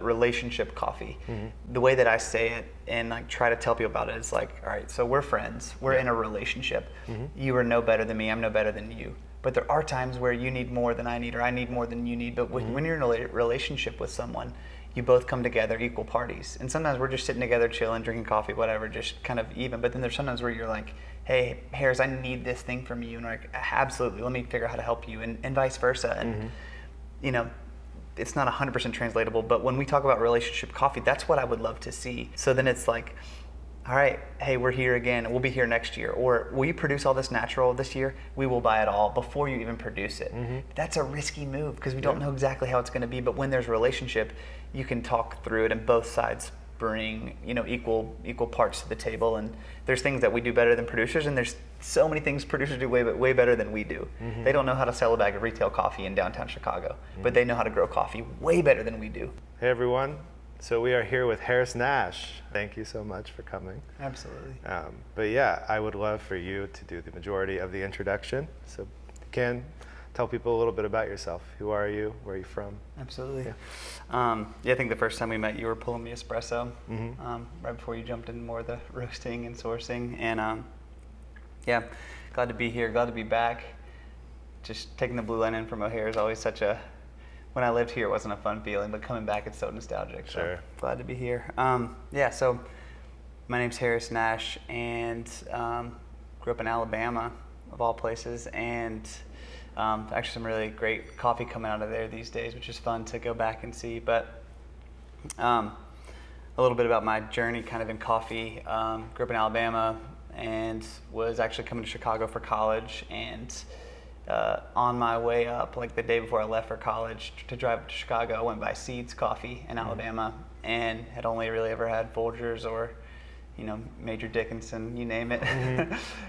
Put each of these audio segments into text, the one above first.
relationship coffee. The way that I say it and like try to tell people about it is like, all right, so we're friends, we're in a relationship. You are no better than me, I'm no better than you. But there are times where you need more than I need, or I need more than you need. But when you're in a relationship with someone, you both come together equal parties. And sometimes we're just sitting together, chilling, drinking coffee, whatever, just kind of even. But then there's sometimes where you're like, hey, Harris, I need this thing from you. And we're like, absolutely, let me figure out how to help you, and vice versa. And, you know, it's not 100% translatable, but when we talk about relationship coffee, that's what I would love to see. So then it's like, all right, hey, we're here again. We'll be here next year. Or will you produce all this natural this year? We will buy it all before you even produce it. That's a risky move because we don't know exactly how it's going to be. But when there's a relationship, you can talk through it, and both sides bring, you know, equal parts to the table. And there's things that we do better than producers, and there's so many things producers do way better than we do. They don't know how to sell a bag of retail coffee in downtown Chicago, but they know how to grow coffee way better than we do. Hey everyone, so we are here with Harris Nash. Thank you so much for coming. Absolutely. But yeah, I would love for you to do the majority of the introduction. So you can tell people a little bit about yourself. Who are you? Where are you from? Absolutely. I think the first time we met, you were pulling me espresso right before you jumped into more of the roasting and sourcing. And yeah, glad to be here. Glad to be back. Just taking the blue line in from O'Hare is always such a, when I lived here, it wasn't a fun feeling, but coming back, it's so nostalgic. Sure. So glad to be here. So my name's Harris Nash, and grew up in Alabama, of all places, and actually some really great coffee coming out of there these days, which is fun to go back and see. But a little bit about my journey kind of in coffee. Grew up in Alabama and was actually coming to Chicago for college, and on my way up, like the day before I left for college to drive to Chicago, I went by Seeds Coffee in Alabama, and had only really ever had Folgers or, you know, Major Dickinson, you name it.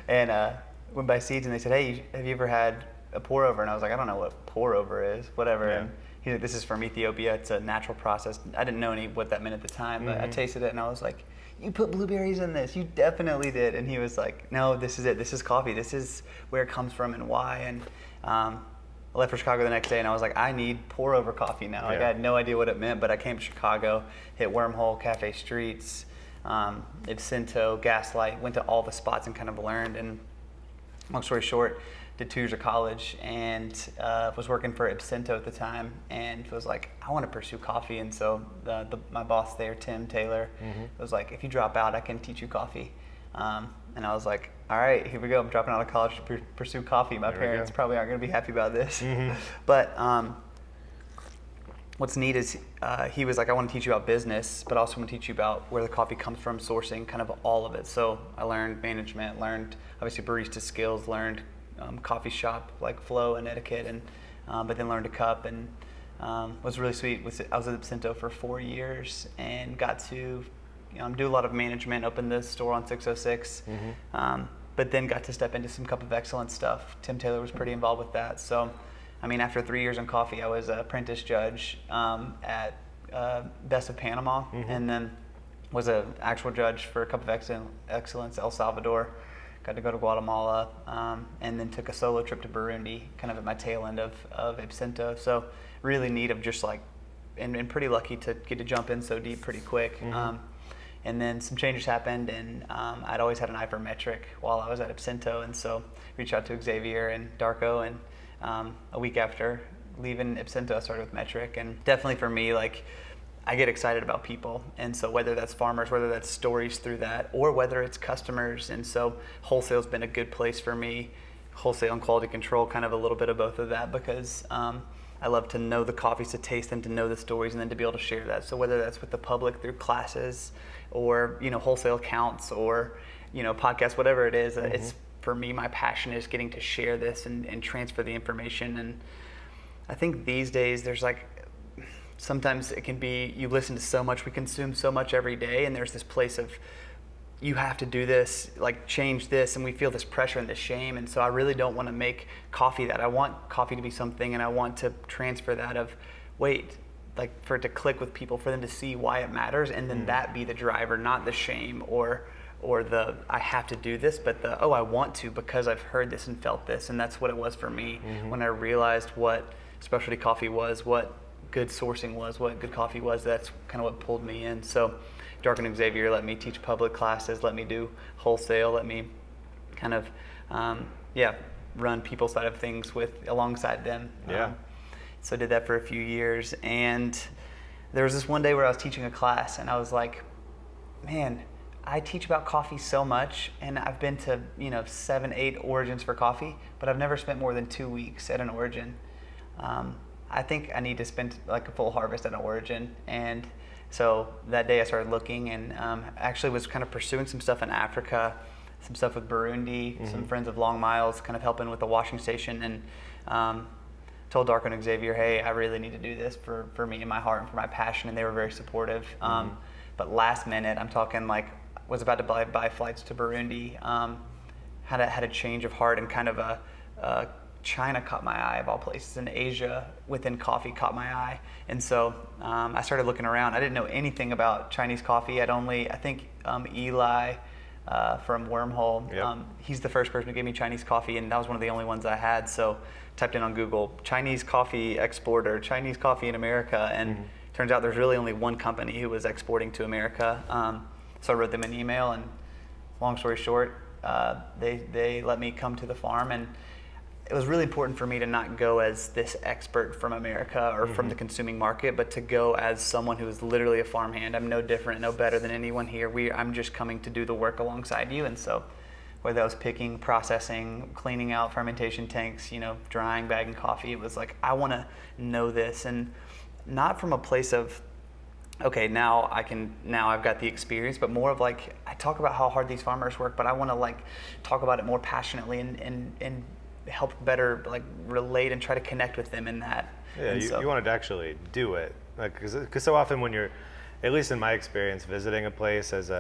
And went by Seeds, and they said, hey, have you ever had a pour over? And I was like, I don't know what pour over is, whatever. Yeah. And he's like, this is from Ethiopia. It's a natural process. I didn't know what that meant at the time, but I tasted it and I was like, you put blueberries in this. You definitely did. And he was like, no, this is it. This is coffee. This is where it comes from and why. And I left for Chicago the next day, and I was like, I need pour over coffee now. Like, I had no idea what it meant, but I came to Chicago, hit Wormhole, Cafe Streets, Ibsinto, Gaslight, went to all the spots and kind of learned. And long story short, did 2 years of college, and was working for Ibsinto at the time, and was like, I want to pursue coffee. And so my boss there, Tim Taylor, was like, if you drop out, I can teach you coffee. And I was like, all right, here we go. I'm dropping out of college to pursue coffee. My parents probably aren't going to be happy about this. But what's neat is he was like, I want to teach you about business, but also want to teach you about where the coffee comes from, sourcing, kind of all of it. So I learned management, learned obviously barista skills, learned coffee shop like flow and etiquette, and but then learned to cup, and was really sweet. I was at Ibsinto for 4 years and got to do a lot of management, opened the store on 606, but then got to step into some Cup of Excellence stuff. Tim Taylor was pretty involved with that. So, I mean, after 3 years in coffee, I was an apprentice judge at Best of Panama, and then was an actual judge for Cup of Excellence El Salvador. Got to go to Guatemala, and then took a solo trip to Burundi, kind of at my tail end of Ibsinto. So really neat of just like, and pretty lucky to get to jump in so deep pretty quick. And then some changes happened, and I'd always had an eye for metric while I was at Ibsinto, and so reached out to Xavier and Darko, and a week after leaving Ibsinto, I started with metric. And definitely for me, like, I get excited about people, and so whether that's farmers, whether that's stories through that, or whether it's customers, and so wholesale's been a good place for me. Wholesale and quality control, kind of a little bit of both of that, because I love to know the coffees, to taste them, to know the stories, and then to be able to share that. So whether that's with the public through classes, or wholesale accounts, or podcasts, whatever it is, it's, for me, my passion is getting to share this and transfer the information. And I think these days there's like, sometimes it can be, you listen to so much, we consume so much every day, and there's this place of, you have to do this, like change this, and we feel this pressure and this shame. And so I really don't want to make coffee that. I want coffee to be something, and I want to transfer that of, wait, like for it to click with people, for them to see why it matters, and then that be the driver, not the shame or the I have to do this, but the I want to because I've heard this and felt this. And that's what it was for me when I realized what specialty coffee was, what good sourcing was, what good coffee was. That's kind of what pulled me in. So Darko and Xavier let me teach public classes, let me do wholesale, let me kind of, run people side of things alongside them. Yeah. So I did that for a few years, and there was this one day where I was teaching a class, and I was like, man, I teach about coffee so much, and I've been to 7, 8 origins for coffee, but I've never spent more than 2 weeks at an origin. I think I need to spend like a full harvest at an origin, and so that day I started looking, and actually was kind of pursuing some stuff in Africa, some stuff with Burundi, some friends of Long Miles, kind of helping with the washing station, and told Darko and Xavier, hey, I really need to do this for me and my heart and for my passion, and they were very supportive. But last minute, I'm talking like, was about to buy flights to Burundi, had a change of heart, and kind of China caught my eye of all places, and Asia within coffee caught my eye. And so I started looking around. I didn't know anything about Chinese coffee. I think Eli from Wormhole, Yep. He's the first person who gave me Chinese coffee, and that was one of the only ones I had. So typed in on Google, Chinese coffee exporter, Chinese coffee in America, and turns out there's really only one company who was exporting to America. So I wrote them an email, and long story short, they let me come to the farm, and it was really important for me to not go as this expert from America or from the consuming market, but to go as someone who is literally a farmhand. I'm no different, no better than anyone here. I'm just coming to do the work alongside you. And so whether that was picking, processing, cleaning out fermentation tanks, drying, bagging coffee, it was like, I want to know this, and not from a place of, okay, now I've got the experience, but more of like, I talk about how hard these farmers work, but I want to like talk about it more passionately and help better like relate and try to connect with them in that. Yeah, you wanted to actually do it, because so often when you're, at least in my experience, visiting a place as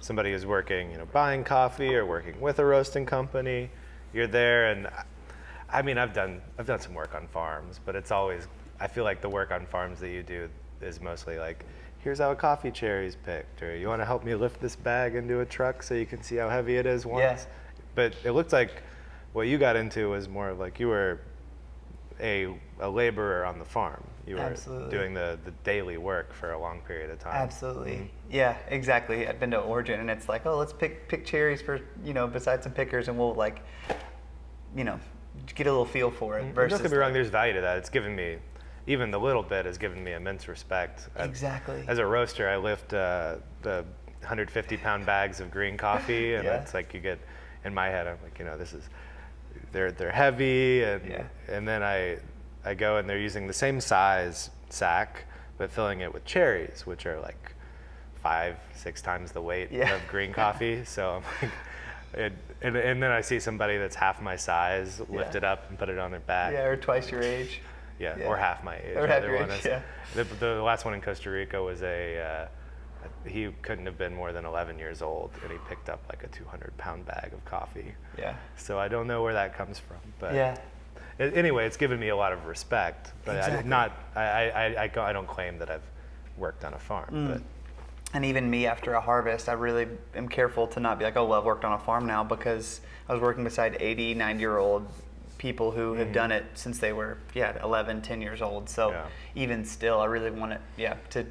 somebody who's working, buying coffee or working with a roasting company, you're there, and I mean, I've done some work on farms, but it's always, I feel like the work on farms that you do is mostly like, here's how a coffee cherry is picked, or you want to help me lift this bag into a truck so you can see how heavy it is once. Yeah. But it looked like what you got into was more of like you were a laborer on the farm. You were Absolutely. doing the daily work for a long period of time. Absolutely. Yeah, exactly. I'd been to Origin, and it's like, oh, let's pick cherries for, besides some pickers, and we'll like, get a little feel for it. Versus Don't get me wrong, there's value to that. It's given me, even the little bit has given me immense respect. Exactly. As a roaster, I lift the 150-pound bags of green coffee, and Yeah. it's like you get, in my head, I'm like, this is, they're heavy, and then I go and they're using the same size sack, but filling it with cherries, which are like 5-6 times the weight of green coffee. So I'm like, and then I see somebody that's half my size lift it up and put it on their back. Yeah, or twice your age. Yeah, or half my age. Or half Either your one age, is- yeah. The last one in Costa Rica was he couldn't have been more than 11 years old, and he picked up like a 200-pound bag of coffee. Yeah. So I don't know where that comes from, but Yeah. Anyway, it's given me a lot of respect. But Exactly. I don't claim that I've worked on a farm. But And even me, after a harvest, I really am careful to not be like, oh, well, I've worked on a farm now, because I was working beside 80, 90-year-old people who have done it since they were, 11, 10 years old. So even still, I really want to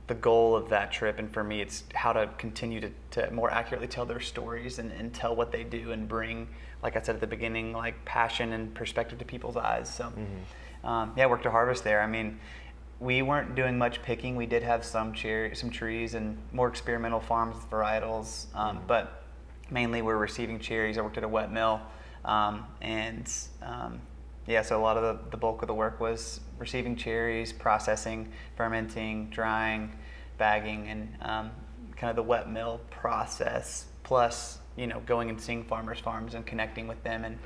the goal of that trip, and for me, it's how to continue to more accurately tell their stories and tell what they do and bring, like I said at the beginning, like passion and perspective to people's eyes. So, worked a harvest there. I mean, we weren't doing much picking. We did have some trees and more experimental farms with varietals, but mainly we're receiving cherries. I worked at a wet mill, so a lot of the bulk of the work was receiving cherries, processing, fermenting, drying, bagging, and kind of the wet mill process, plus going and seeing farmers' farms and connecting with them, and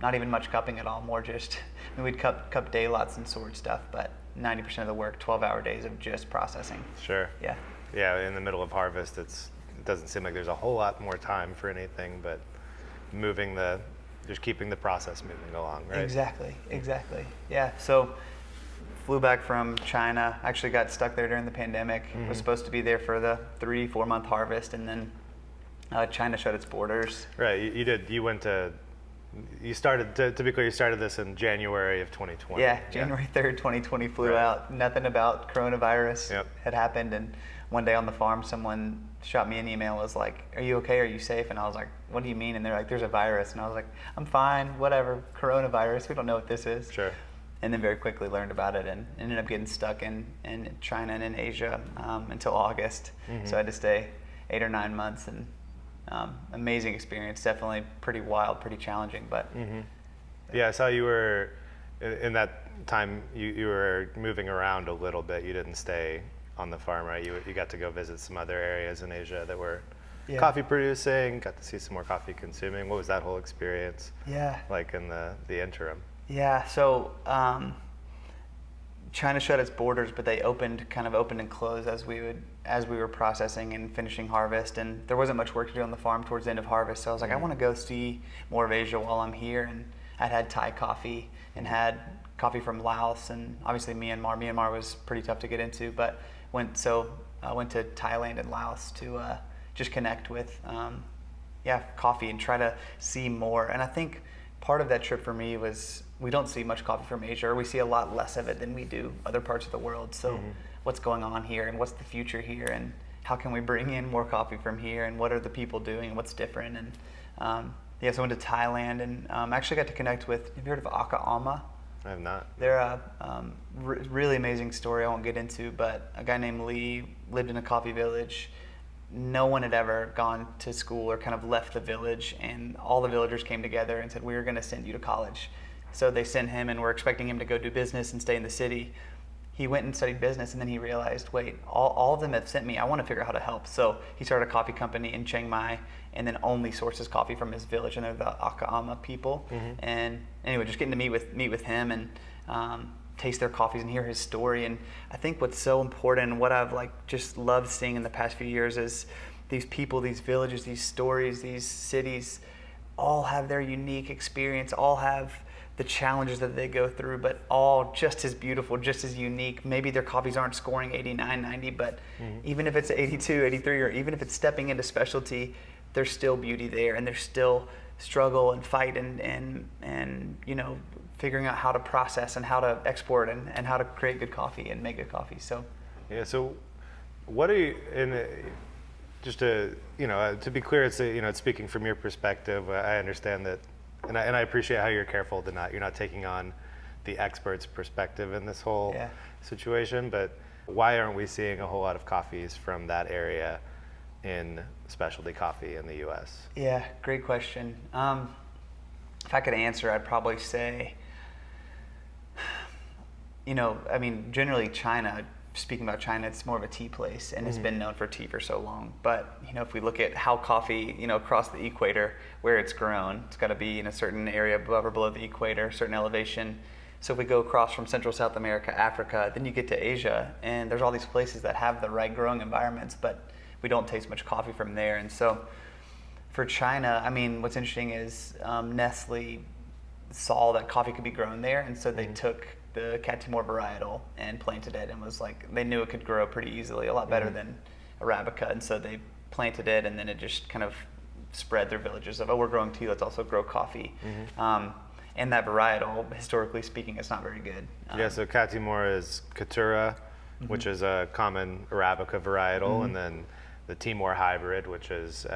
not even much cupping at all, more just, we'd cup day lots and sort stuff, but 90% of the work, 12-hour days of just processing. Sure. Yeah. Yeah, in the middle of harvest, it doesn't seem like there's a whole lot more time for anything but just keeping the process moving along, right? Exactly. Yeah. So flew back from China, actually got stuck there during the pandemic, was supposed to be there for the 3-4 month harvest, and then China shut its borders. Right, you did. You went to you started, to be clear, you started this in January of 2020. Yeah, January 3rd, 2020 flew out. Nothing about coronavirus had happened. And one day on the farm, someone shot me an email. Was like, "Are you okay? Are you safe?" And I was like, "What do you mean?" And they're like, "There's a virus." And I was like, "I'm fine, whatever, coronavirus. We don't know what this is." Sure. And then very quickly learned about it and ended up getting stuck in China and in Asia until August. So I had to stay 8 or 9 months, and amazing experience. Definitely pretty wild, pretty challenging, but yeah, I saw you were in that time. You were moving around a little bit. You didn't stay on the farm, right? You got to go visit some other areas in Asia that were coffee producing. Got to see some more coffee consuming. What was that whole experience like in the interim? Yeah, so China shut its borders, but they opened and closed as we were processing and finishing harvest, and there wasn't much work to do on the farm towards the end of harvest. So I was like, I want to go see more of Asia while I'm here, and I'd had Thai coffee and had coffee from Laos, and obviously Myanmar. Myanmar was pretty tough to get into, but went to Thailand and Laos to just connect with coffee and try to see more. And I think part of that trip for me was we don't see much coffee from Asia, or we see a lot less of it than we do other parts of the world. So what's going on here, and what's the future here, and how can we bring in more coffee from here, and what are the people doing, and what's different? And so I went to Thailand, and actually got to connect with, have you heard of Aka Alma? I have not. They're a really amazing story I won't get into, but a guy named Lee lived in a coffee village. No one had ever gone to school or kind of left the village, and all the villagers came together and said, "We're going to send you to college." So they sent him, and we're expecting him to go do business and stay in the city. He went and studied business, and then he realized, wait, all of them have sent me. I want to figure out how to help. So he started a coffee company in Chiang Mai, and then only sources coffee from his village, and they're the Akaama people. And anyway, just getting to meet with him and taste their coffees and hear his story. And I think what's so important, and what I've just loved seeing in the past few years, is these people, these villages, these stories, these cities, all have their unique experience, all have the challenges that they go through, but all just as beautiful, just as unique. Maybe their coffees aren't scoring 89, 90, but even if it's 82, 83, or even if it's stepping into specialty, there's still beauty there, and there's still struggle and fight and figuring out how to process and how to export and how to create good coffee and make good coffee. So so what are you just to be clear, it's speaking from your perspective. I understand that, and I appreciate how you're careful to you're not taking on the expert's perspective in this whole situation, but why aren't we seeing a whole lot of coffees from that area in specialty coffee in the US? Yeah, great question. If I could answer, I'd probably say, generally China, speaking about China, it's more of a tea place, and it's been known for tea for so long. But, if we look at how coffee, across the equator, where it's grown, it's got to be in a certain area above or below the equator, certain elevation. So if we go across from Central South America, Africa, then you get to Asia, and there's all these places that have the right growing environments, but we don't taste much coffee from there. And so for China, what's interesting is Nestle saw that coffee could be grown there, and so they took the Cat Timor varietal and planted it, and was like, they knew it could grow pretty easily, a lot better than Arabica, and so they planted it, and then it just kind of spread their villages of, we're growing tea, let's also grow coffee. And that varietal, historically speaking, is not very good. So Cat Timor is Caturra, which is a common Arabica varietal, and then the Timor hybrid, which is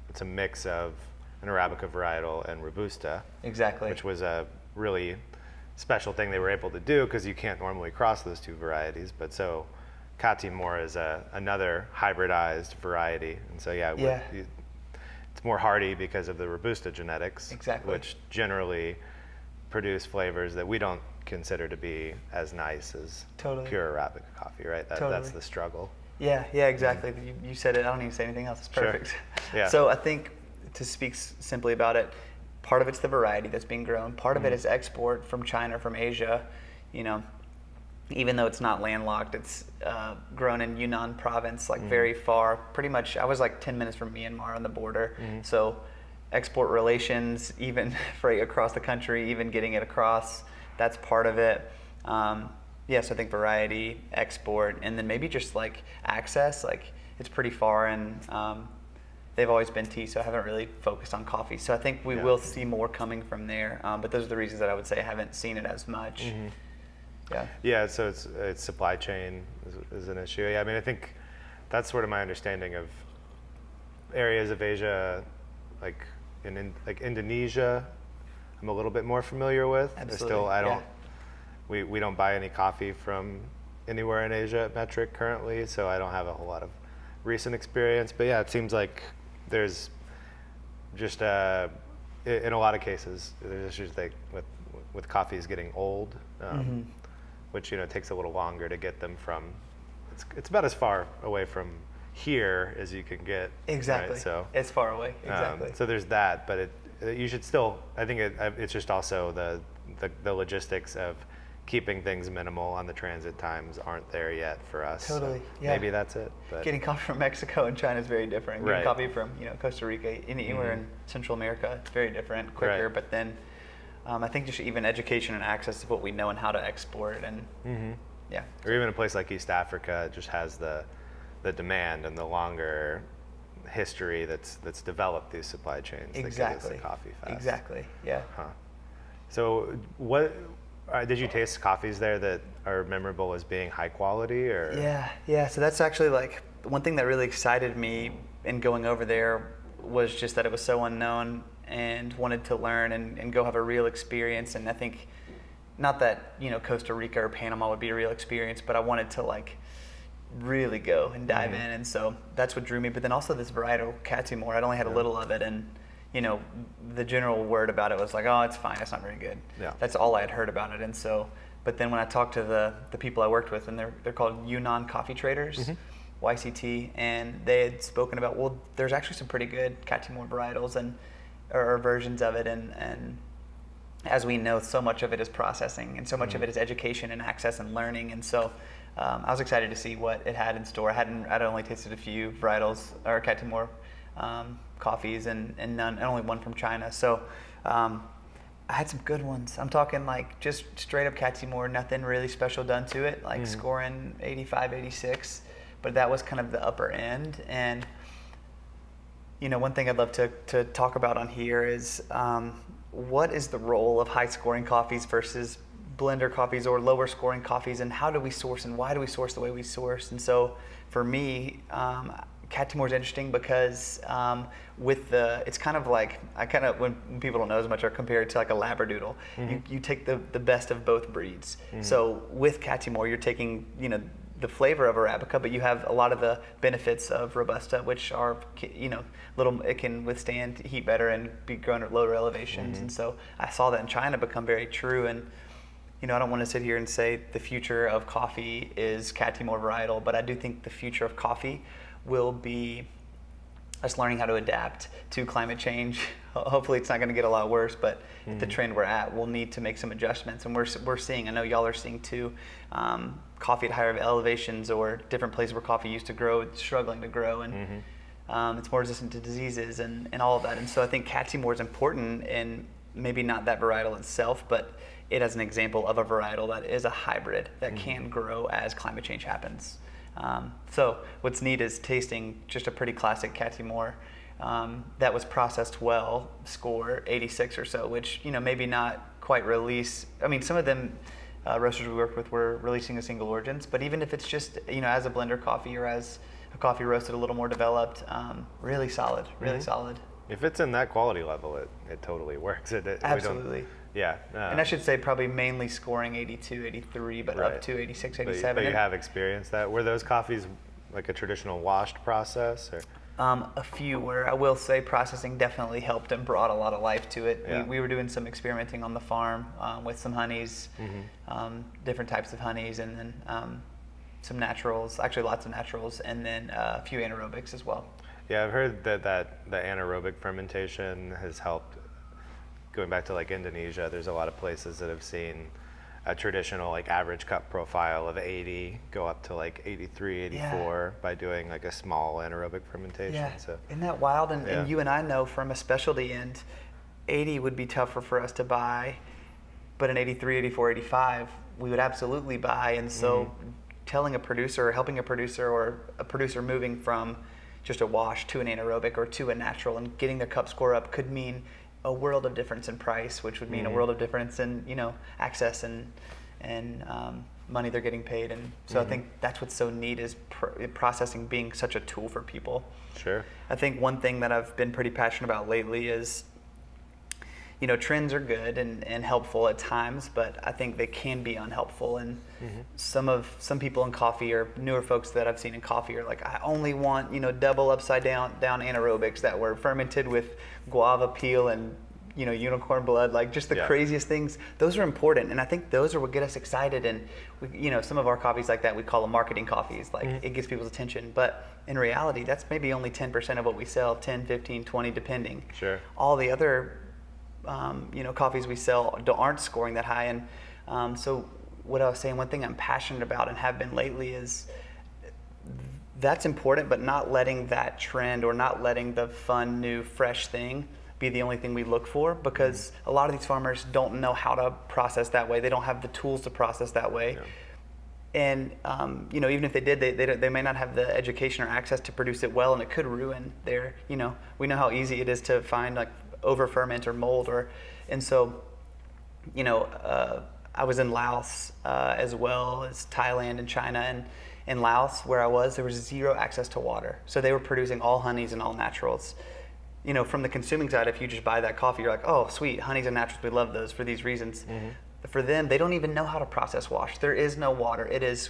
it's a mix of an Arabica varietal and Robusta. Exactly. Which was a really special thing they were able to do, because you can't normally cross those two varieties. But so Cat Timor is another hybridized variety, and so it's more hardy because of the Robusta genetics, which generally produce flavors that we don't consider to be as nice as pure Arabica coffee, right? That's the struggle. Yeah, exactly. You said it. I don't even say anything else. It's perfect. Sure. Yeah. So I think, to speak simply about it, part of it's the variety that's being grown. Part of it is export from China, from Asia. Even though it's not landlocked, it's grown in Yunnan province, very far. Pretty much, I was 10 minutes from Myanmar on the border. So export relations, even freight across the country, even getting it across, that's part of it. So I think variety, export, and then maybe just access. It's pretty far in they've always been tea, so I haven't really focused on coffee. So I think we will see more coming from there. But those are the reasons that I would say I haven't seen it as much. Mm-hmm. Yeah. Yeah, so it's supply chain is an issue. Yeah, I mean, I think that's sort of my understanding of areas of Asia, like like Indonesia. I'm a little bit more familiar with. Absolutely. I don't. We don't buy any coffee from anywhere in Asia at Metric currently, so I don't have a whole lot of recent experience. But yeah, it seems like there's just in a lot of cases there's issues like with coffees getting old, which takes a little longer to get them from. It's about as far away from here as you can get. Exactly. Right? So it's far away. Exactly. So there's that, but you should still. I think it's just also the logistics of keeping things minimal on the transit times aren't there yet for us. Totally. So yeah. Maybe that's it. But getting coffee from Mexico and China is very different. Getting coffee from Costa Rica, anywhere in Central America, it's very different, quicker. Right. But then I think just even education and access of what we know and how to export and or even a place like East Africa just has the demand and the longer history that's developed these supply chains that get us the coffee fast. Exactly. Yeah. Huh. So what did you taste coffees there that are memorable as being high quality or? Yeah. So that's actually like one thing that really excited me in going over there was just that it was so unknown and wanted to learn and go have a real experience. And I think not that, Costa Rica or Panama would be a real experience, but I wanted to like really go and dive in. And so that's what drew me. But then also this varietal Catimor, I'd only had a little of it. And the general word about it was like, oh, it's fine, it's not very good. Yeah. That's all I had heard about it. And so, but then when I talked to the people I worked with, and they're called Yunnan Coffee Traders, YCT, and they had spoken about, well, there's actually some pretty good Catimor varietals or versions of it, and as we know, so much of it is processing, and so much of it is education and access and learning. And so, I was excited to see what it had in store. I'd only tasted a few varietals or Catimor coffees and only one from China. So I had some good ones. I'm talking like just straight up Catimor, nothing really special done to it, like scoring 85, 86, but that was kind of the upper end. And one thing I'd love to talk about on here is what is the role of high scoring coffees versus blender coffees or lower scoring coffees, and how do we source and why do we source the way we source? And so for me, Catimor is interesting because it's kind of like, when people don't know as much, are compared to like a Labradoodle. You take the best of both breeds. So with Catimor, you're taking, the flavor of Arabica, but you have a lot of the benefits of Robusta, which are, it can withstand heat better and be grown at lower elevations. And so I saw that in China become very true. And I don't want to sit here and say the future of coffee is Catimor varietal, but I do think the future of coffee will be us learning how to adapt to climate change. Hopefully it's not going to get a lot worse, but the trend we're at, we'll need to make some adjustments. And we're seeing, I know y'all are seeing too, coffee at higher elevations or different places where coffee used to grow, it's struggling to grow, and it's more resistant to diseases and all of that. And so I think Catimor is important, and maybe not that varietal itself, but it as an example of a varietal that is a hybrid that can grow as climate change happens. So what's neat is tasting just a pretty classic Catimor that was processed well, score 86 or so, which maybe not quite release. I mean, some of them roasters we worked with were releasing a single origins, but even if it's just as a blender coffee or as a coffee roasted a little more developed, really solid, really solid. If it's in that quality level, it totally works. Absolutely. Yeah. And I should say probably mainly scoring 82, 83, but up to 86, 87. But you have experienced that. Were those coffees like a traditional washed process? Or? A few where I will say processing definitely helped and brought a lot of life to it. Yeah. We were doing some experimenting on the farm with some honeys, different types of honeys, and then some naturals, actually lots of naturals, and then a few anaerobics as well. Yeah, I've heard that the anaerobic fermentation has helped. Going back to like Indonesia, there's a lot of places that have seen a traditional like average cup profile of 80 go up to like 83, 84 by doing like a small anaerobic fermentation. Yeah. So Isn't that wild? And you and I know from a specialty end, 80 would be tougher for us to buy, but an 83, 84, 85 we would absolutely buy. And so telling a producer or helping a producer or a producer moving from just a wash to an anaerobic or to a natural, and getting their cup score up could mean a world of difference in price, which would mean a world of difference in, you know, access and money they're getting paid. And so I think that's what's so neat is processing being such a tool for people. Sure. I think one thing that I've been pretty passionate about lately is, you know, trends are good and helpful at times, but I think they can be unhelpful. And some people in coffee, or newer folks that I've seen in coffee, are like, I only want, you know, double upside down anaerobics that were fermented with guava peel and, you know, unicorn blood, like just the craziest things. Those are important, and I think those are what get us excited. And we, you know, some of our coffees like that, we call them marketing coffees. Like it gets people's attention, but in reality, that's maybe only 10% of what we sell, 10, 15, 20, depending. Sure. All the other you know, coffees we sell aren't scoring that high. And so what I was saying, one thing I'm passionate about and have been lately is that's important, but not letting that trend or not letting the fun, new, fresh thing be the only thing we look for, because a lot of these farmers don't know how to process that way. They don't have the tools to process that way. Yeah. And you know, even if they did, they may not have the education or access to produce it well, and it could ruin their, you know, we know how easy it is to find like over ferment or mold, and so, you know, I was in Laos as well as Thailand and China, and in Laos where I was, there was zero access to water. So they were producing all honeys and all naturals. You know, from the consuming side, if you just buy that coffee, you're like, oh, sweet, honeys and naturals, we love those for these reasons. For them, they don't even know how to process wash. There is no water.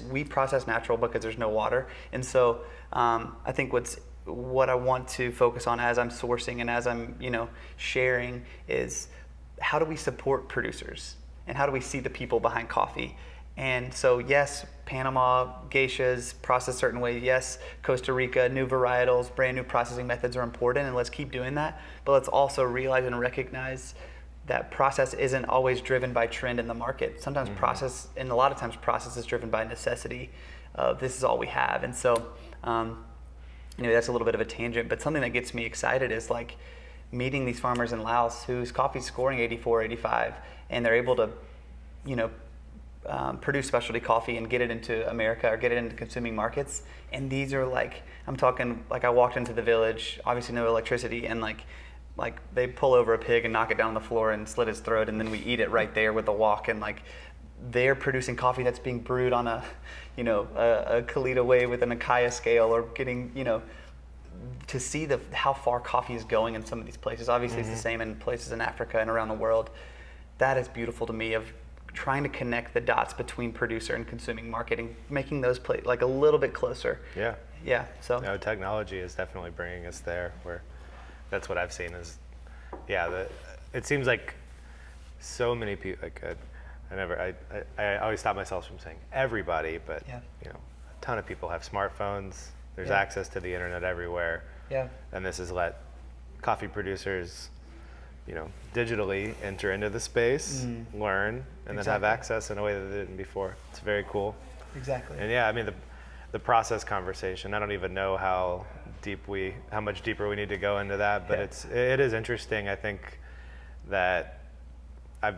We process natural because there's no water. And so I think what I want to focus on as I'm sourcing and as I'm, you know, sharing is how do we support producers and how do we see the people behind coffee? And so yes, Panama, geishas, processed certain way. Yes, Costa Rica, new varietals, brand new processing methods are important, and let's keep doing that. But let's also realize and recognize that process isn't always driven by trend in the market. Sometimes process, and a lot of times process is driven by necessity. This is all we have. And so, you know, that's a little bit of a tangent, but something that gets me excited is like meeting these farmers in Laos whose coffee's scoring 84, 85, and they're able to, you know, produce specialty coffee and get it into America or get it into consuming markets. And these are like, I'm talking like I walked into the village, obviously no electricity, and like they pull over a pig and knock it down on the floor and slit its throat, and then we eat it right there with the wok. And like they're producing coffee that's being brewed on a, you know, a Kalita way with an Akaya scale, or getting, you know, to see how far coffee is going in some of these places. Obviously it's the same in places in Africa and around the world. That is beautiful to me, of trying to connect the dots between producer and consuming market and making those like a little bit closer. Yeah. Yeah. So no, technology is definitely bringing us there, where that's what I've seen is, it seems like so many people, like I always stop myself from saying everybody, but you know, a ton of people have smartphones. There's access to the internet everywhere. Yeah. And this has let coffee producers, you know, digitally enter into the space, learn, and then have access in a way that they didn't before. It's very cool. Exactly. And yeah, I mean the process conversation, I don't even know how much deeper we need to go into that, but it is interesting. I think that I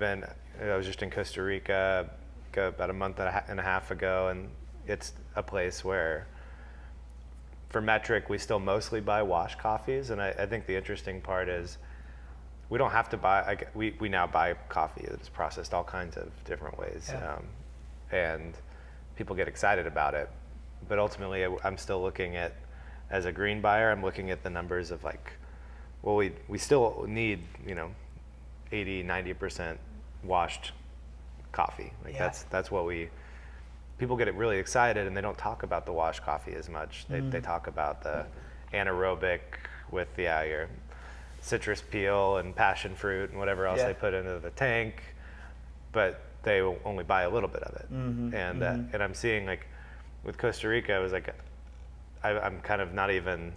was just in Costa Rica about a month and a half ago, and it's a place where for metric we still mostly buy wash coffees, and I think the interesting part is we don't have to buy, we now buy coffee that's processed all kinds of different ways, and people get excited about it, but ultimately I'm still looking at, as a green buyer, I'm looking at the numbers of like, well, we still need, you know, 80-90% washed coffee. Like that's what people get really excited, and they don't talk about the washed coffee as much. They talk about the anaerobic with your citrus peel and passion fruit and whatever else they put into the tank, but they only buy a little bit of it. And I'm seeing, like with Costa Rica, I was like, I'm kind of not even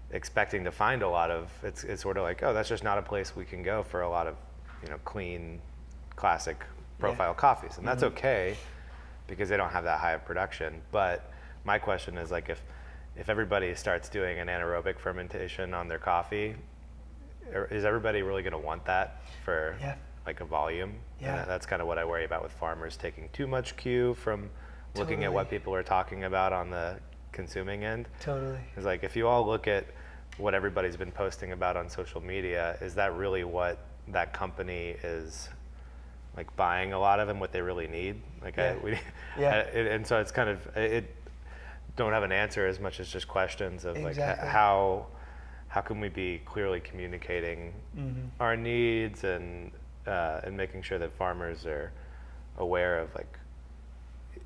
expecting to find a lot of, it's sort of like, oh, that's just not a place we can go for a lot of, you know, clean, classic profile coffees. And that's okay, because they don't have that high of production. But my question is, like, if everybody starts doing an anaerobic fermentation on their coffee, is everybody really going to want that for like a volume? And that's kind of what I worry about with farmers taking too much cue from looking at what people are talking about on the consuming end. Totally. It's like, if you all look at what everybody's been posting about on social media, is that really what that company is like buying a lot of, and what they really need? Like, and so it's kind of, it don't have an answer as much as just questions of like, how can we be clearly communicating our needs, and making sure that farmers are aware of, like,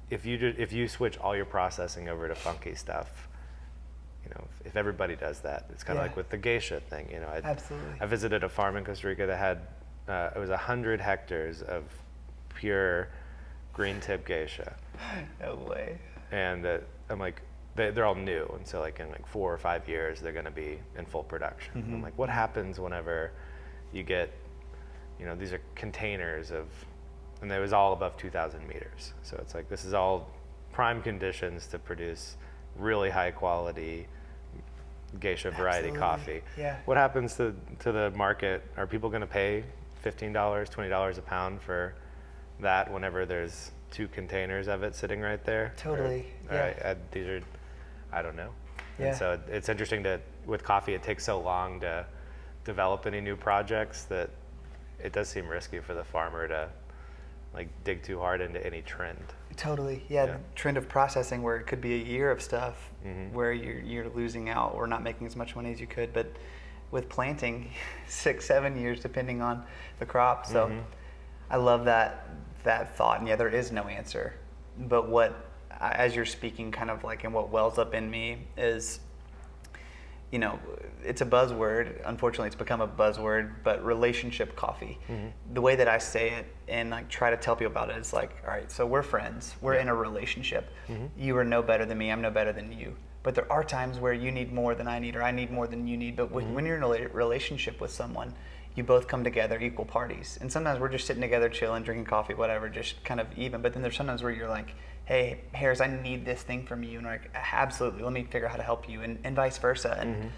if you switch all your processing over to funky stuff, if everybody does that, it's kind of like with the geisha thing. Absolutely. I visited a farm in Costa Rica that had it was 100 hectares of pure green tip geisha. No way. And I'm like, they're all new, and so like in like 4 or 5 years they're going to be in full production. I'm like, what happens whenever you get, these are containers of, and it was all above 2,000 meters. So it's like, this is all prime conditions to produce really high quality geisha variety coffee. Yeah. What happens to the market? Are people going to pay $15, $20 a pound for that whenever there's 2 containers of it sitting right there? Totally. These are, I don't know. Yeah. And so it's interesting that with coffee, it takes so long to develop any new projects that it does seem risky for the farmer to like dig too hard into any trend. Totally. Yeah. Trend of processing, where it could be a year of stuff where you're losing out or not making as much money as you could. But with planting, 6-7 years depending on the crop. So I love that thought. And yeah, there is no answer. But what, as you're speaking, kind of like, and what wells up in me is, it's a buzzword. Unfortunately, it's become a buzzword, but relationship coffee. The way that I say it and like try to tell people about it is like, all right, so we're friends. We're in a relationship. You are no better than me. I'm no better than you. But there are times where you need more than I need, or I need more than you need. But when you're in a relationship with someone, you both come together equal parties. And sometimes we're just sitting together, chilling, drinking coffee, whatever, just kind of even. But then there's sometimes where you're like, hey, Harris, I need this thing from you. And we're like, absolutely, let me figure out how to help you, and vice versa. And,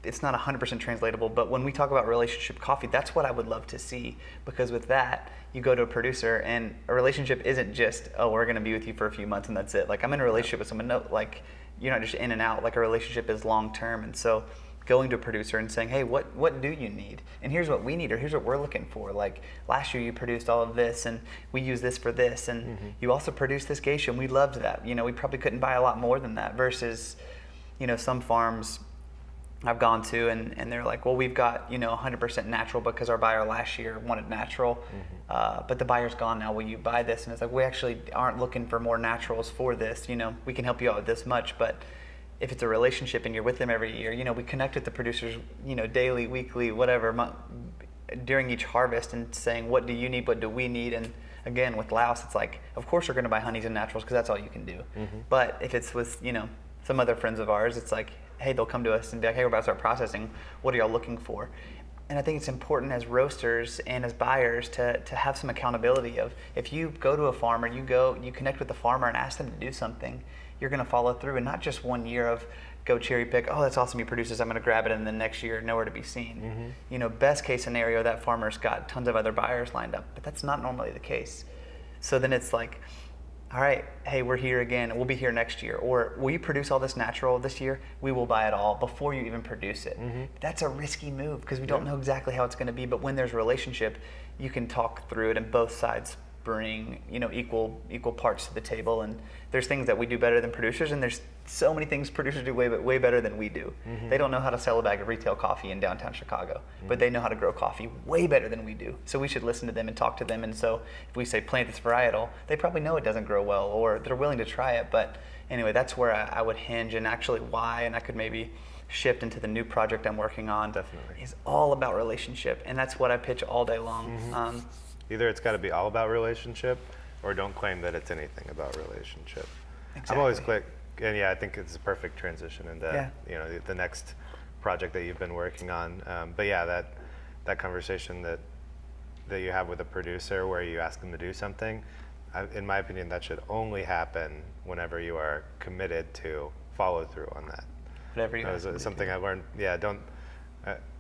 it's not 100% translatable, but when we talk about relationship coffee, that's what I would love to see. Because with that, you go to a producer, and a relationship isn't just, oh, we're going to be with you for a few months and that's it. Like, I'm in a relationship with someone, no, like, you're not just in and out. Like, a relationship is long term. And so going to a producer and saying, hey, what do you need? And here's what we need, or here's what we're looking for. Like, last year you produced all of this, and we use this for this, and you also produced this geisha, and we loved that. We probably couldn't buy a lot more than that, versus, some farms I've gone to, and they're like, well, we've got 100% natural because our buyer last year wanted natural, but the buyer's gone now. Will you buy this? And it's like, we actually aren't looking for more naturals for this. We can help you out with this much, but if it's a relationship and you're with them every year, we connect with the producers, daily, weekly, whatever, during each harvest, and saying, what do you need? What do we need? And again, with Laos, it's like, of course we're going to buy honeys and naturals because that's all you can do. But if it's with some other friends of ours, it's like, hey, they'll come to us and be like, hey, we're about to start processing. What are y'all looking for? And I think it's important as roasters and as buyers to have some accountability of, if you go to a farmer, you connect with the farmer and ask them to do something, you're going to follow through, and not just 1 year of go cherry pick, oh, that's awesome, he produces, I'm going to grab it, and then next year, nowhere to be seen. Best case scenario, that farmer's got tons of other buyers lined up, but that's not normally the case. So then it's like, all right, hey, we're here again, we'll be here next year. Or, will you produce all this natural this year? We will buy it all before you even produce it. That's a risky move because we don't know exactly how it's going to be. But when there's a relationship, you can talk through it, and both sides bring equal parts to the table. And there's things that we do better than producers, and there's so many things producers do way better than we do. They don't know how to sell a bag of retail coffee in downtown Chicago, but they know how to grow coffee way better than we do. So we should listen to them and talk to them. And so if we say plant this varietal, they probably know it doesn't grow well, or they're willing to try it. But anyway, that's where I would hinge, and actually why, and I could maybe shift into the new project I'm working on. Definitely. Is all about relationship, and that's what I pitch all day long. Either it's got to be all about relationship, or don't claim that it's anything about relationship. Exactly. I'm always quick, and yeah, I think it's a perfect transition into the next project that you've been working on. But yeah, that conversation that you have with a producer where you ask them to do something, in my opinion, that should only happen whenever you are committed to follow through on that. Whatever you That was something I learned. Yeah, don't.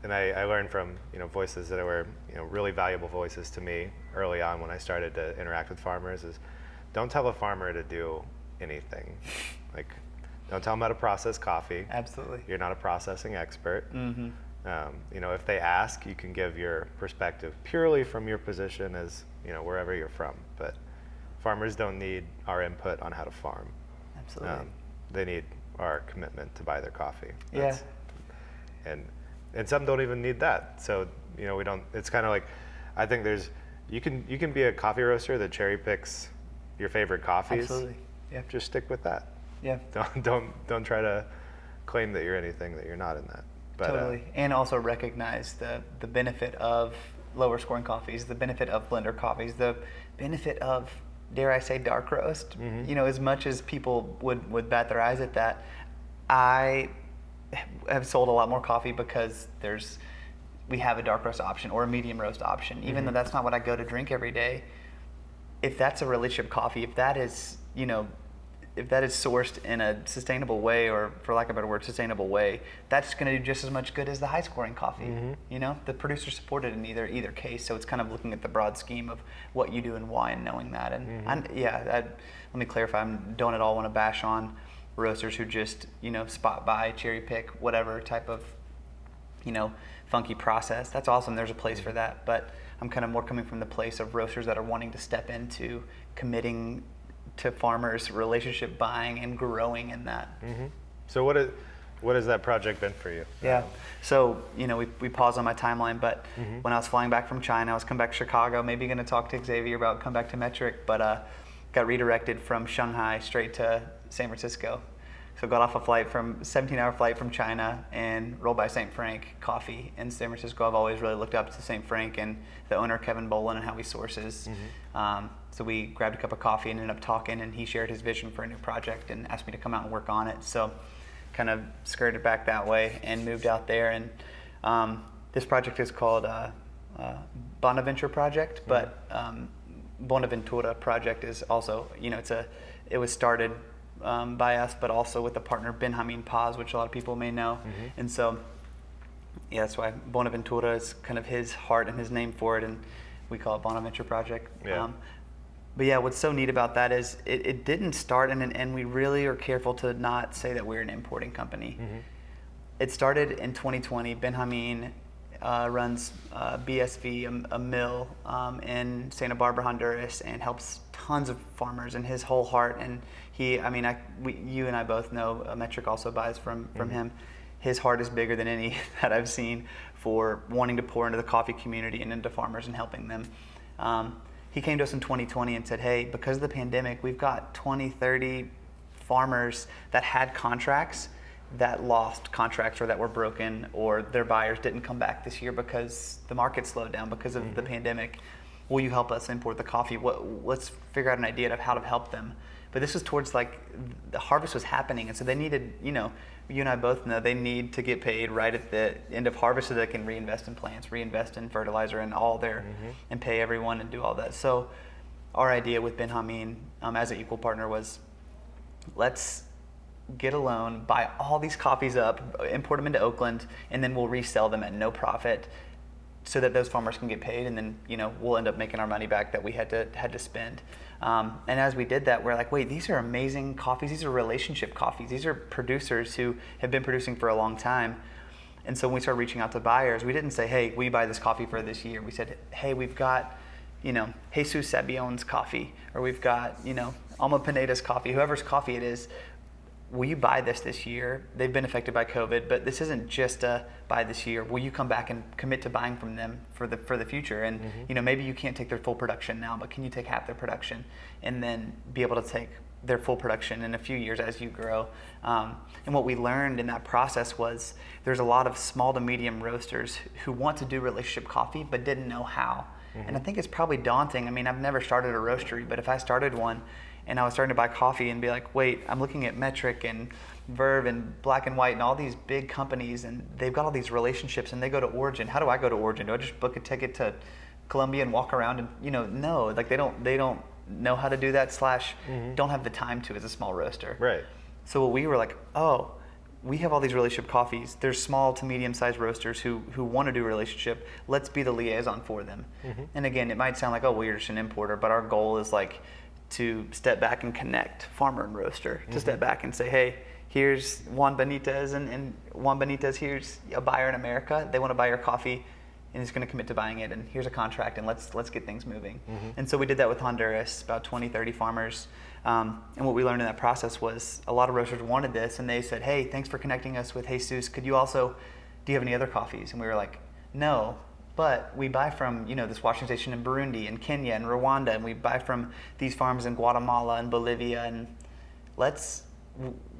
And I learned from voices that were really valuable voices to me early on when I started to interact with farmers, is don't tell a farmer to do anything. Like, don't tell them how to process coffee. Absolutely. You're not a processing expert. Mm-hmm. You know, if they ask, you can give your perspective purely from your position as, you know, wherever you're from. But farmers don't need our input on how to farm. Absolutely. They need our commitment to buy their coffee. Yeah. And some don't even need that. So, you know, we don't, it's kind of like, I think you can be a coffee roaster that cherry picks your favorite coffees. Absolutely. Yeah. Just stick with that. Yeah. Don't try to claim that you're anything that you're not in that. But, totally. And also recognize the benefit of lower scoring coffees, the benefit of blender coffees, the benefit of, dare I say, dark roast. Mm-hmm. You know, as much as people would bat their eyes at that, I have sold a lot more coffee because we have a dark roast option or a medium roast option, even though that's not what I go to drink every day. If that's a relationship coffee, if that is, you know, if that is sourced in a sustainable way, or for lack of a better word, sustainable way, that's going to do just as much good as the high scoring coffee. Mm-hmm. You know, the producer supported in either case. So it's kind of looking at the broad scheme of what you do and why, and knowing that. And let me clarify, I don't at all want to bash on roasters who just, you know, spot buy, cherry pick, whatever type of, you know, funky process. That's awesome. There's a place for that. But I'm kind of more coming from the place of roasters that are wanting to step into committing to farmers, relationship buying, and growing in that. Mm-hmm. So what has that project been for you? Yeah. So, you know, we paused on my timeline, but when I was flying back from China, I was coming back to Chicago, maybe going to talk to Xavier about come back to Metric, but got redirected from Shanghai straight to San Francisco. So got off a 17-hour flight from China and rolled by St. Frank Coffee in San Francisco. I've always really looked up to St. Frank and the owner, Kevin Bolin, and how he sources. So we grabbed a cup of coffee and ended up talking, and he shared his vision for a new project and asked me to come out and work on it. So kind of skirted back that way and moved out there. And this project is called Bonaventure Project, but Bonaventura Project is also, you know, it was started by us, but also with the partner Benjamin Paz, which a lot of people may know. And so, yeah, that's why Bonaventura is kind of his heart and his name for it, and we call it Bonaventure Project. Yeah. But yeah, what's so neat about that is it didn't start, and we really are careful to not say that we're an importing company. It started in 2020. Benjamin runs BSV, a mill in Santa Barbara, Honduras, and helps tons of farmers, and his whole heart. And you and I both know Metric also buys from him. His heart is bigger than any that I've seen for wanting to pour into the coffee community and into farmers and helping them. He came to us in 2020 and said, hey, because of the pandemic, we've got 20, 30 farmers that had contracts that lost contracts or that were broken, or their buyers didn't come back this year because the market slowed down because of the pandemic. Will you help us import the coffee? Let's figure out an idea of how to help them. But this was towards, like, the harvest was happening, and so they needed, you know, you and I both know they need to get paid right at the end of harvest so they can reinvest in plants, reinvest in fertilizer, and all their, and pay everyone and do all that. So our idea with Benjamin as an equal partner was, let's get a loan, buy all these coffees up, import them into Oakland, and then we'll resell them at no profit so that those farmers can get paid, and then, you know, we'll end up making our money back that we had to spend. And as we did that, we're like, wait, these are amazing coffees. These are relationship coffees. These are producers who have been producing for a long time. And so when we started reaching out to buyers, we didn't say, hey, we buy this coffee for this year. We said, hey, we've got, you know, Jesus Sabion's coffee, or we've got, you know, Alma Pineda's coffee, whoever's coffee it is. Will you buy this year? They've been affected by COVID, but this isn't just a buy this year. Will you come back and commit to buying from them for the future? And you know, maybe you can't take their full production now, but can you take half their production and then be able to take their full production in a few years as you grow? And what we learned in that process was there's a lot of small to medium roasters who want to do relationship coffee but didn't know how. And I think it's probably daunting. I mean, I've never started a roastery, but if I started one and I was starting to buy coffee and be like, wait, I'm looking at Metric and Verve and Black and White and all these big companies, and they've got all these relationships, and they go to Origin. How do I go to Origin? Do I just book a ticket to Colombia and walk around? And, you know, no, like they don't know how to do that / don't have the time to as a small roaster. Right. So we were like, oh, we have all these relationship coffees. There's small to medium-sized roasters who want to do a relationship. Let's be the liaison for them. And again, it might sound like, oh, well, you're just an importer, but our goal is like to step back and connect farmer and roaster, to step back and say, hey, here's Juan Benitez, and Juan Benitez, here's a buyer in America. They want to buy your coffee, and he's going to commit to buying it, and here's a contract, and let's get things moving. And so we did that with Honduras, about 20, 30 farmers. And what we learned in that process was a lot of roasters wanted this, and they said, hey, thanks for connecting us with Jesus. Do you have any other coffees? And we were like, no, but we buy from, this washing station in Burundi and Kenya and Rwanda, and we buy from these farms in Guatemala and Bolivia, and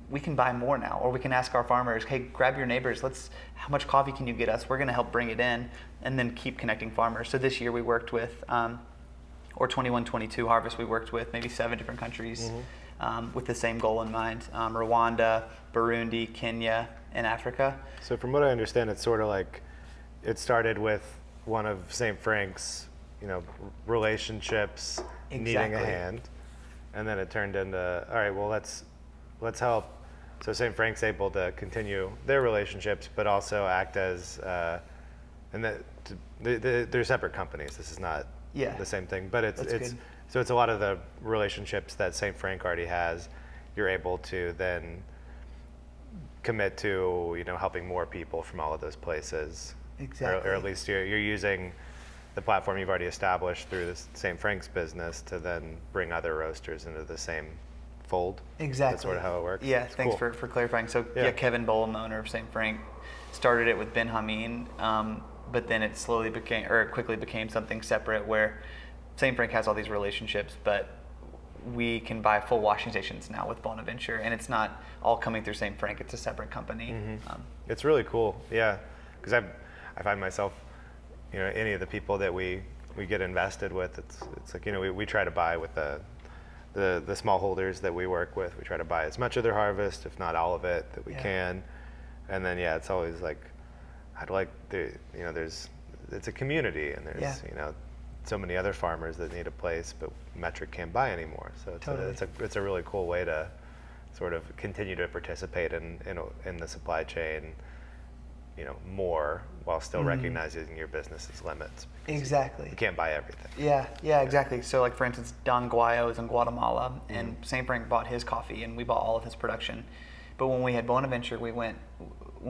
we can buy more now, or we can ask our farmers, hey, grab your neighbors, how much coffee can you get us? We're going to help bring it in, and then keep connecting farmers. So this year we worked with, or 21-22 harvest, we worked with maybe 7 different countries with the same goal in mind, Rwanda, Burundi, Kenya, and Africa. So from what I understand, it's sort of like, it started with one of St. Frank's, relationships needing a hand, and then it turned into, all right, well, let's help. So St. Frank's able to continue their relationships, but also act as, they're separate companies. This is not the same thing, but it's a lot of the relationships that St. Frank already has. You're able to then commit to, helping more people from all of those places. Exactly. Or at least you're using the platform you've already established through the St. Frank's business to then bring other roasters into the same fold. Exactly. That's sort of how it works. Yeah, It's thanks cool. for clarifying. So Kevin Bolam, the owner of St. Frank, started it with Ben Hameen, but then it quickly became something separate where St. Frank has all these relationships, but we can buy full washing stations now with Bonaventure, and it's not all coming through St. Frank. It's a separate company. It's really cool, yeah, because I find myself, any of the people that we get invested with, it's like, we try to buy with the small holders that we work with. We try to buy as much of their harvest, if not all of it, that we can. And then it's always like, I'd like it's a community, and there's so many other farmers that need a place, but Metric can't buy anymore. So it's a really cool way to sort of continue to participate in the supply chain, more, while still recognizing your business's limits. Exactly. You can't buy everything. Yeah, exactly. So like, for instance, Don Guayo is in Guatemala, and St. Frank bought his coffee, and we bought all of his production. But when we had Bonaventure, when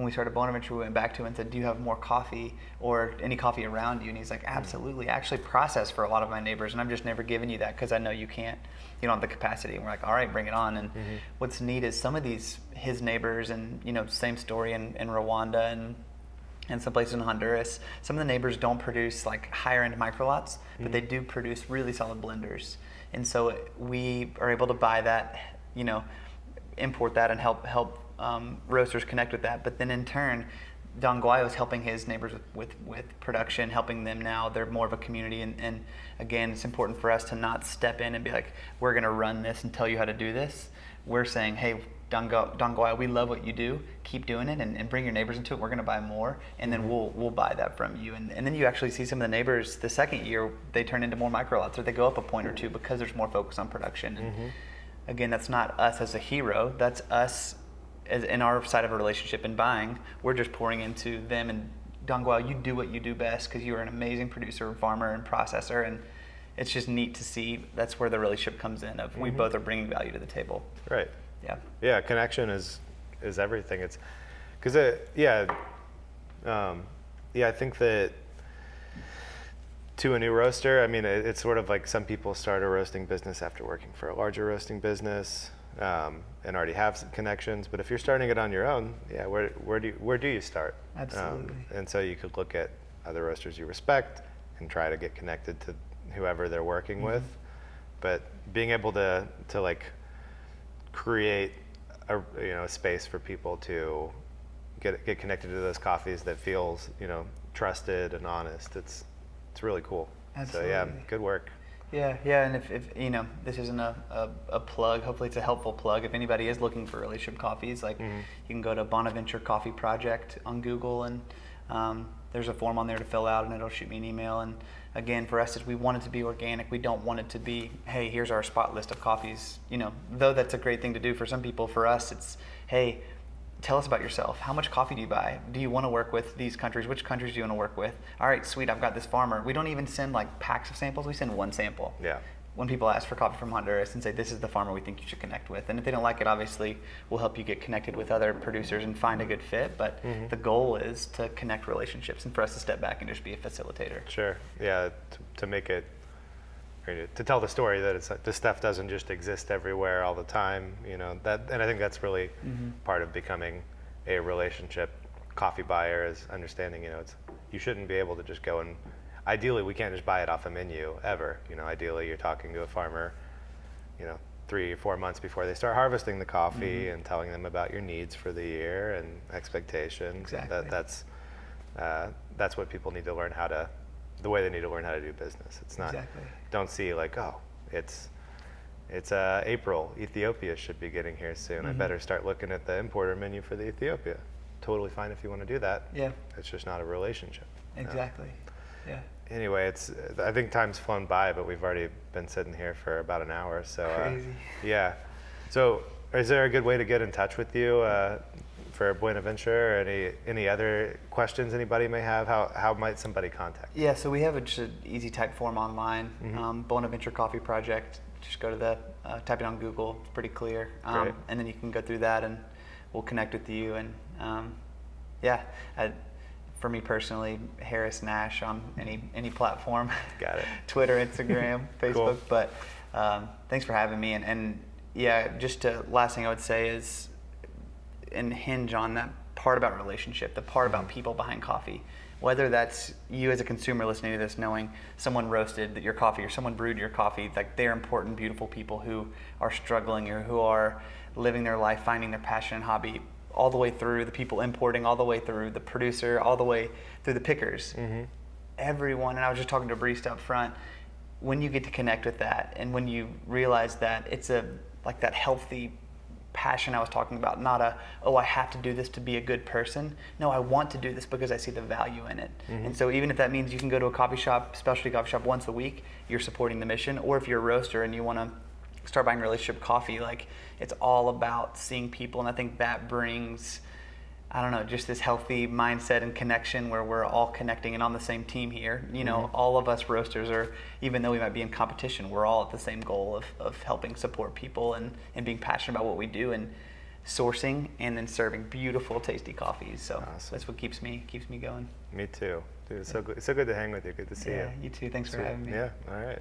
we started Bonaventure, we went back to him and said, do you have more coffee or any coffee around you? And he's like, absolutely. I actually process for a lot of my neighbors, and I'm just never giving you that because I know you don't have the capacity. And we're like, all right, bring it on. And what's neat is some of his neighbors, and same story in Rwanda and some places in Honduras, some of the neighbors don't produce like higher end microlots, but they do produce really solid blenders. And so we are able to buy that, import that, and help roasters connect with that. But then in turn, Don Guayo is helping his neighbors with production, helping them now. They're more of a community, and again, it's important for us to not step in and be like, we're going to run this and tell you how to do this. We're saying, hey, Don Guayo, we love what you do. Keep doing it, and bring your neighbors into it. We're going to buy more, and then we'll buy that from you. And then you actually see some of the neighbors the second year, they turn into more microlots, or they go up a point or two because there's more focus on production. And again, that's not us as a hero. That's us as in our side of a relationship in buying. We're just pouring into them. And Don Guayo, you do what you do best because you are an amazing producer, farmer, and processor. And it's just neat to see. That's where the relationship comes in. Of we both are bringing value to the table. Right. Yeah. Yeah. Connection is everything. It's because I think that to a new roaster, I mean, it's sort of like some people start a roasting business after working for a larger roasting business and already have some connections. But if you're starting it on your own, where do you start? Absolutely. And so you could look at other roasters you respect and try to get connected to whoever they're working with. But being able to like create a space for people to get connected to those coffees that feels trusted and honest. It's really cool. Absolutely. So yeah, good work. Yeah, and if this isn't a plug, hopefully it's a helpful plug. If anybody is looking for relationship coffees, like you can go to Bonaventure Coffee Project on Google, and there's a form on there to fill out, and it'll shoot me an email. And again, for us, we want it to be organic. We don't want it to be, hey, here's our spot list of coffees. Though that's a great thing to do for some people, for us, it's, hey, tell us about yourself. How much coffee do you buy? Do you want to work with these countries? Which countries do you want to work with? All right, sweet, I've got this farmer. We don't even send like packs of samples. We send one sample. Yeah. when people ask for coffee from Honduras and say, this is the farmer we think you should connect with. And if they don't like it, obviously, we'll help you get connected with other producers and find a good fit. But the goal is to connect relationships and for us to step back and just be a facilitator. Sure. Yeah. To make it, to tell the story that it's like this stuff doesn't just exist everywhere all the time, you know, that, and I think that's really part of becoming a relationship coffee buyer, is understanding, you know, you shouldn't be able to just go and, ideally we can't just buy it off a menu ever. You know, ideally you're talking to a farmer, you know, 3 or 4 months before they start harvesting the coffee and telling them about your needs for the year and expectations. Exactly. That's what people need to learn the way they need to learn how to do business. It's not, don't see like, oh, it's April, Ethiopia should be getting here soon. I better start looking at the importer menu for the Ethiopia. Totally fine if you want to do that. Yeah. It's just not a relationship. Exactly. Yeah. Anyway, I think time's flown by, but we've already been sitting here for about an hour. So Crazy. Yeah. So is there a good way to get in touch with you for Buenaventure, or any other questions anybody may have? How might somebody contact you? Yeah, so we have just an easy type form online, Bonaventure Coffee Project. Just go to type it on Google, it's pretty clear. Great. And then you can go through that and we'll connect with you. And for me personally, Harris Nash on any platform. Got it. Twitter, Instagram, Facebook. Cool. But thanks for having me. And yeah, just last thing I would say is, and hinge on that part about relationship, the part about people behind coffee. Whether that's you as a consumer listening to this, knowing someone roasted your coffee or someone brewed your coffee, like they're important, beautiful people who are struggling or who are living their life, finding their passion and hobby, all the way through the people importing, all the way through the producer, all the way through the pickers. Everyone, and I was just talking to a barista up front, when you get to connect with that and when you realize that it's like that healthy passion I was talking about, not I have to do this to be a good person. No, I want to do this because I see the value in it. And so even if that means you can go to a coffee shop, specialty coffee shop once a week, you're supporting the mission. Or if you're a roaster and you want to start buying relationship coffee, like it's all about seeing people. And I think that brings, I don't know, just this healthy mindset and connection where we're all connecting and on the same team here. You know, all of us roasters are, even though we might be in competition, we're all at the same goal of helping support people and being passionate about what we do and sourcing and then serving beautiful, tasty coffees. So that's what keeps me going. Me too. Dude, it's so good to hang with you. Good to see you. Yeah, you too. Thanks for having me. Yeah, all right.